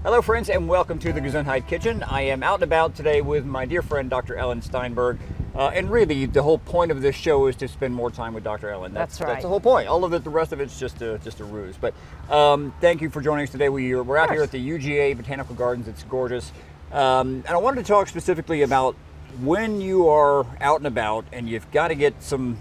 Hello friends and welcome to the Gesundheit Kitchen. I am out and about today with my dear friend Dr. Ellen Steinberg. And really the whole point of this show is to spend more time with Dr. Ellen. That's right. That's the whole point. All of it, the rest of it's just a ruse. But thank you for joining us today. We're out here at the UGA Botanical Gardens. It's gorgeous. And I wanted to talk specifically about when you are out and about and you've got to get some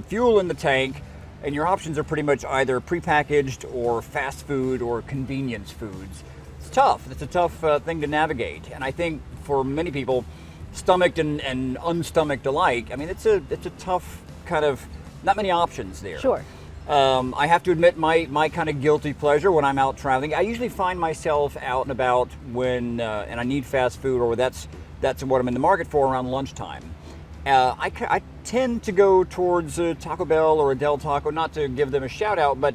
fuel in the tank, and your options are pretty much either prepackaged or fast food or convenience foods. It's tough. It's a tough thing to navigate, and I think for many people, stomached and unstomached alike, I mean, it's a tough kind of, not many options there. Sure. I have to admit my kind of guilty pleasure when I'm out traveling, I usually find myself out and about when and I need fast food, or that's what I'm in the market for around lunchtime. I tend to go towards Taco Bell or a Del Taco, not to give them a shout out, but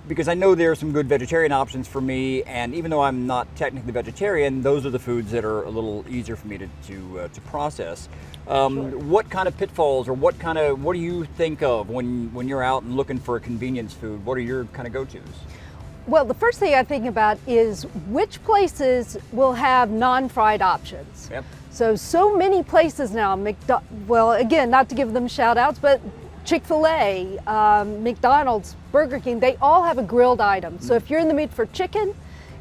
because I know there are some good vegetarian options for me, and even though I'm not technically vegetarian, those are the foods that are a little easier for me to process. Sure. What kind of pitfalls, or what do you think of when you're out and looking for a convenience food? What are your kind of go-tos? Well, the first thing I think about is which places will have non-fried options. Yep. So many places now, well, again, not to give them shout outs, but Chick-fil-A, McDonald's, Burger King, they all have a grilled item. So if you're in the mood for chicken,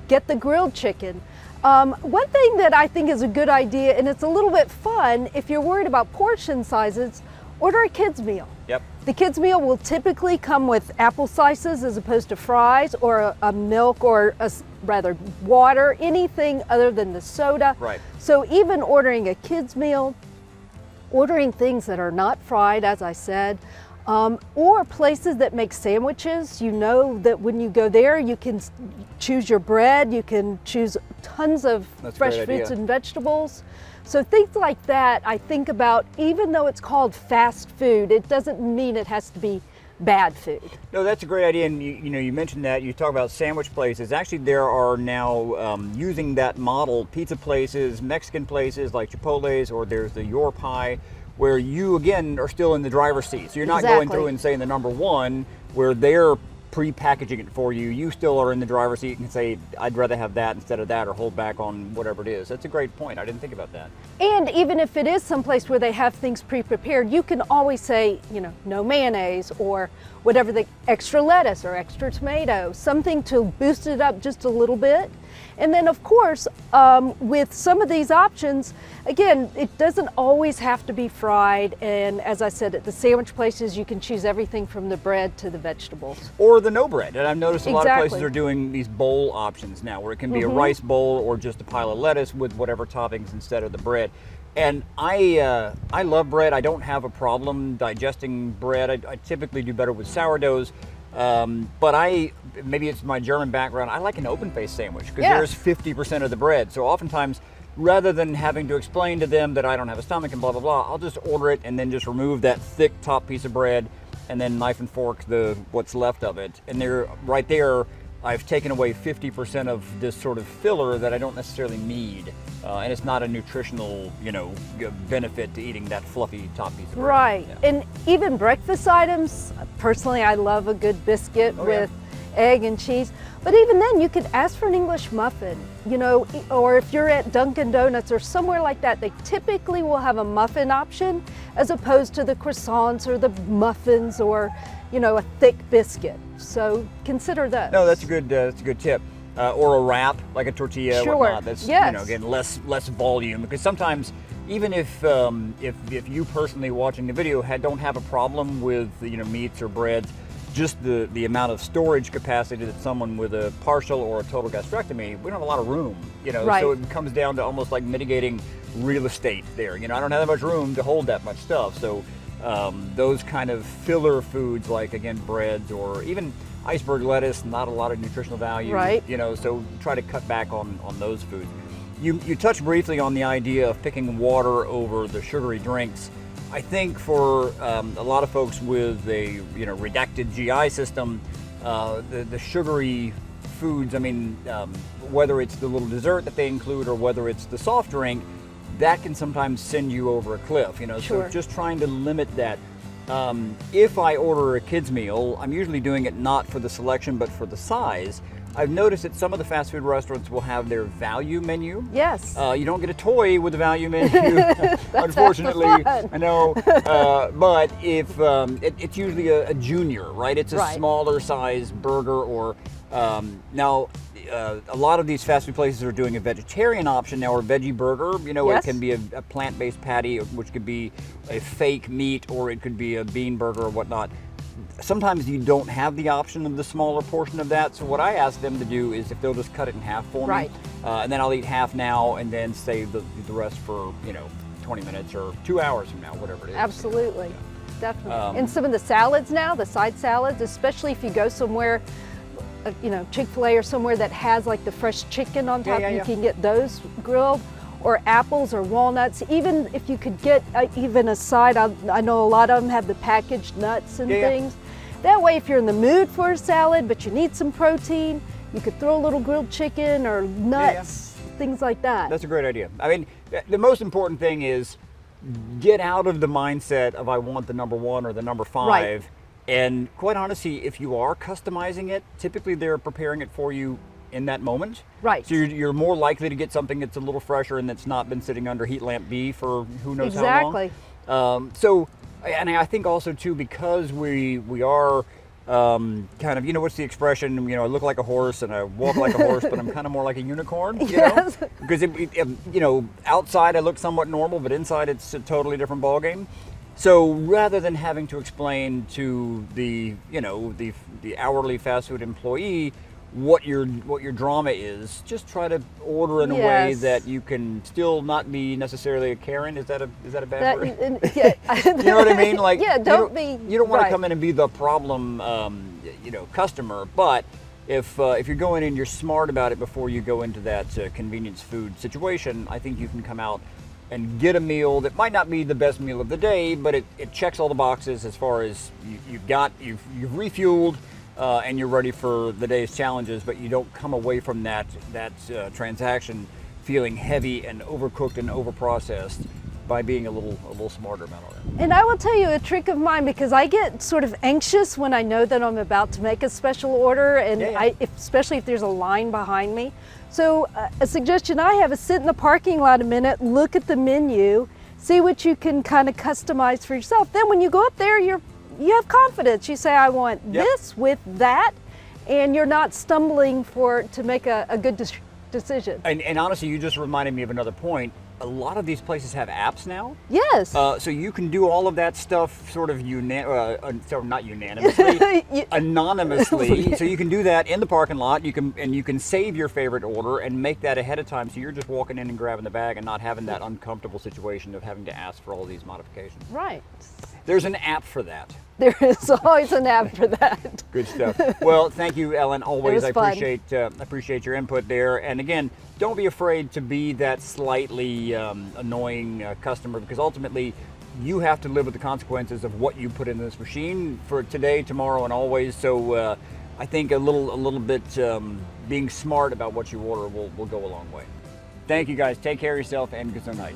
get the grilled chicken. One thing that I think is a good idea, and it's a little bit fun, if you're worried about portion sizes, order a kid's meal. Yep. The kids' meal will typically come with apple slices as opposed to fries, or a milk, or rather water, anything other than the soda. Right. So even ordering a kids' meal, ordering things that are not fried, as I said, or places that make sandwiches. You know that when you go there, you can choose your bread, you can choose tons of fresh fruits and vegetables. So things like that I think about. Even though it's called fast food, it doesn't mean it has to be bad food. No, that's a great idea, and you mentioned that. You talk about sandwich places. Actually, there are now using that model, pizza places, Mexican places like Chipotle's, or there's the Your Pie, where you again are still in the driver's seat. So you're not going through and saying the number one, where they're pre-packaging it for you. You still are in the driver's seat and can say, I'd rather have that instead of that, or hold back on whatever it is. That's a great point. I didn't think about that. And even if it is someplace where they have things pre-prepared, you can always say, no mayonnaise, or whatever, the extra lettuce or extra tomato, something to boost it up just a little bit. And then of course, with some of these options, again, it doesn't always have to be fried. And as I said, at the sandwich places, you can choose everything from the bread to the vegetables. Or the no bread. And I've noticed a lot of places are doing these bowl options now, where it can be a rice bowl or just a pile of lettuce with whatever toppings instead of the bread. And I love bread. I don't have a problem digesting bread. I typically do better with sourdoughs. But maybe it's my German background, I like an open-faced sandwich, because there's 50% of the bread. So oftentimes, rather than having to explain to them that I don't have a stomach and blah, blah, blah, I'll just order it and then just remove that thick top piece of bread and then knife and fork what's left of it. And right there, I've taken away 50% of this sort of filler that I don't necessarily need. And it's not a nutritional, benefit to eating that fluffy top piece of bread. Right. Yeah. And even breakfast items, personally, I love a good biscuit with egg and cheese. But even then, you could ask for an English muffin, or if you're at Dunkin' Donuts or somewhere like that, they typically will have a muffin option as opposed to the croissants or the muffins, or a thick biscuit. So consider that. No, that's a good tip. Or a wrap, like a tortilla, or whatnot. That's again less volume, because sometimes even if you personally watching the video don't have a problem with meats or breads, just the amount of storage capacity that someone with a partial or a total gastrectomy, we don't have a lot of room, so it comes down to almost like mitigating real estate there. I don't have that much room to hold that much stuff. So those kind of filler foods, like again breads or even iceberg lettuce, not a lot of nutritional value, right? So try to cut back on those foods. You touched briefly on the idea of picking water over the sugary drinks. I think for a lot of folks with a redacted GI system, the sugary foods, whether it's the little dessert that they include or whether it's the soft drink, that can sometimes send you over a cliff. So just trying to limit that. If I order a kid's meal, I'm usually doing it not for the selection but for the size. I've noticed that some of the fast food restaurants will have their value menu. Yes. You don't get a toy with the value menu, unfortunately. I know, but if it's usually a junior, right? It's a smaller size burger, or now. A lot of these fast food places are doing a vegetarian option now, or veggie burger. You know, it can be a plant-based patty, which could be a fake meat, or it could be a bean burger or whatnot. Sometimes you don't have the option of the smaller portion of that. So what I ask them to do is if they'll just cut it in half for me, and then I'll eat half now and then save the rest for 20 minutes or 2 hours from now, whatever it is. Absolutely, definitely. And some of the salads now, the side salads, especially if you go somewhere, Chick-fil-A or somewhere that has like the fresh chicken on top, you can get those grilled, or apples or walnuts. Even if you could get even a side, I know a lot of them have the packaged nuts and things. That way, if you're in the mood for a salad, but you need some protein, you could throw a little grilled chicken or nuts, things like that. That's a great idea. I mean, the most important thing is get out of the mindset of I want the number 1 or the number 5. And quite honestly, if you are customizing it, typically they're preparing it for you in that moment. Right. So you're more likely to get something that's a little fresher and that's not been sitting under heat lamp B for who knows how long. So, and I think also too, because we are kind of, what's the expression? I look like a horse and I walk like a horse, but I'm kind of more like a unicorn. Because outside I look somewhat normal, but inside it's a totally different ballgame. So rather than having to explain to the hourly fast food employee what your drama is, just try to order in a way that you can still not be necessarily a Karen. Is that a bad word? You know what I mean? Like, you don't want to come in and be the problem customer, but if you're going in, you're smart about it before you go into that convenience food situation. I think you can come out and get a meal that might not be the best meal of the day, but it checks all the boxes as far as you've refueled and you're ready for the day's challenges, but you don't come away from that transaction feeling heavy and overcooked and overprocessed by being a little smarter about all that. And I will tell you a trick of mine, because I get sort of anxious when I know that I'm about to make a special order, and especially if there's a line behind me. So a suggestion I have is sit in the parking lot a minute, look at the menu, see what you can kind of customize for yourself. Then when you go up there, you have confidence. You say, I want this with that, and you're not stumbling to make a good decision. And honestly, you just reminded me of another point. A lot of these places have apps now. Yes. So you can do all of that stuff sort of not unanimously, anonymously. So you can do that in the parking lot. You can save your favorite order and make that ahead of time. So you're just walking in and grabbing the bag and not having that uncomfortable situation of having to ask for all these modifications. Right. There's an app for that. There is always an app for that. Good stuff. Well, thank you, Ellen. Always, I appreciate your input there. And again, don't be afraid to be that slightly annoying customer, because ultimately you have to live with the consequences of what you put into this machine for today, tomorrow, and always. So I think a little bit being smart about what you order will go a long way. Thank you, guys. Take care of yourself and good night.